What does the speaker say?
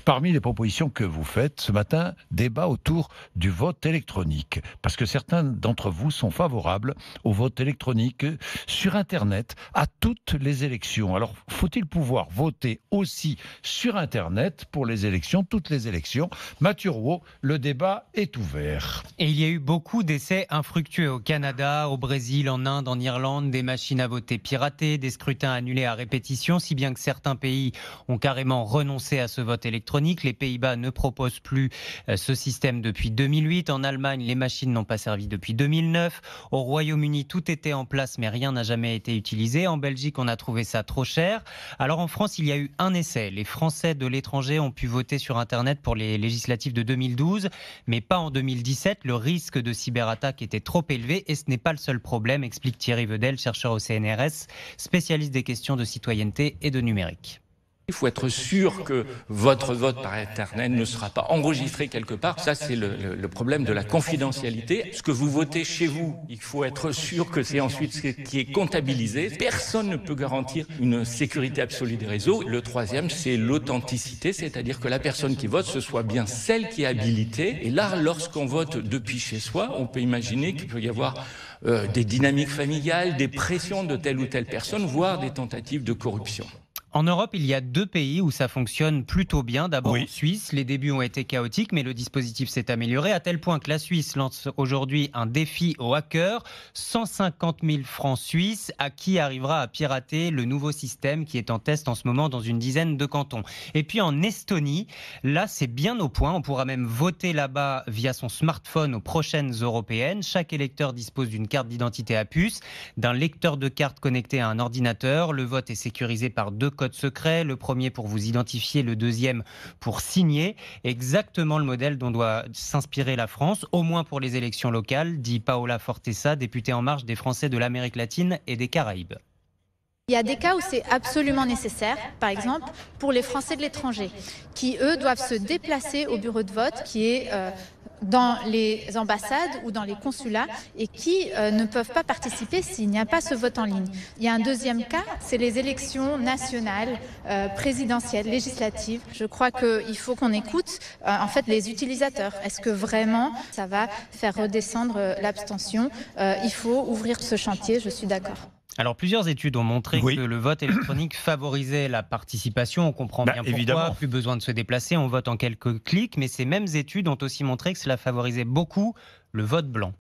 Parmi les propositions que vous faites ce matin, débat autour du vote électronique, parce que certains d'entre vous sont favorables au vote électronique sur Internet à toutes les élections. Alors, faut-il pouvoir voter aussi sur Internet pour les élections, toutes les élections? Mathieu Rouault, le débat est ouvert. Et il y a eu beaucoup d'essais infructueux au Canada, au Brésil, en Inde, en Irlande, des machines à voter piratées, des scrutins annulés à répétition, si bien que certains pays ont carrément renoncé à ce vote électronique. Les Pays-Bas ne proposent plus ce système depuis 2008. En Allemagne, les machines n'ont pas servi depuis 2009. Au Royaume-Uni, tout était en place, mais rien n'a jamais été utilisé. En Belgique, on a trouvé ça trop cher. Alors en France, il y a eu un essai. Les Français de l'étranger ont pu voter sur Internet pour les législatives de 2012, mais pas en 2017. Le risque de cyberattaque était trop élevé et ce n'est pas le seul problème, explique Thierry Vedel, chercheur au CNRS, spécialiste des questions de citoyenneté et de numérique. Il faut être sûr que votre vote par Internet ne sera pas enregistré quelque part. Ça, c'est le problème de la confidentialité. Ce que vous votez chez vous, il faut être sûr que c'est ensuite ce qui est comptabilisé. Personne ne peut garantir une sécurité absolue des réseaux. Le troisième, c'est l'authenticité, c'est-à-dire que la personne qui vote, ce soit bien celle qui est habilitée. Et là, lorsqu'on vote depuis chez soi, on peut imaginer qu'il peut y avoir des dynamiques familiales, des pressions de telle ou telle personne, voire des tentatives de corruption. En Europe, il y a deux pays où ça fonctionne plutôt bien. D'abord en Suisse, les débuts ont été chaotiques, mais le dispositif s'est amélioré à tel point que la Suisse lance aujourd'hui un défi aux hackers. 150 000 francs suisses à qui arrivera à pirater le nouveau système qui est en test en ce moment dans une dizaine de cantons. Et puis en Estonie, là c'est bien au point. On pourra même voter là-bas via son smartphone aux prochaines européennes. Chaque électeur dispose d'une carte d'identité à puce, d'un lecteur de carte connecté à un ordinateur. Le vote est sécurisé par deux codes secrets, le premier pour vous identifier, le deuxième pour signer. Exactement le modèle dont doit s'inspirer la France, au moins pour les élections locales, dit Paola Fortesa, députée En Marche des Français de l'Amérique latine et des Caraïbes. Il y a des cas où c'est absolument nécessaire, par exemple pour les Français de l'étranger, qui eux doivent se déplacer au bureau de vote qui est dans les ambassades ou dans les consulats et qui ne peuvent pas participer s'il n'y a pas ce vote en ligne. Il y a un deuxième cas, c'est les élections nationales, présidentielles, législatives. Je crois qu'il faut qu'on écoute en fait les utilisateurs. Est-ce que vraiment ça va faire redescendre l'abstention? Il faut ouvrir ce chantier, je suis d'accord. Alors, plusieurs études ont montré que le vote électronique favorisait la participation. On comprend bien pourquoi, évidemment. Plus besoin de se déplacer, on vote en quelques clics. Mais ces mêmes études ont aussi montré que cela favorisait beaucoup le vote blanc.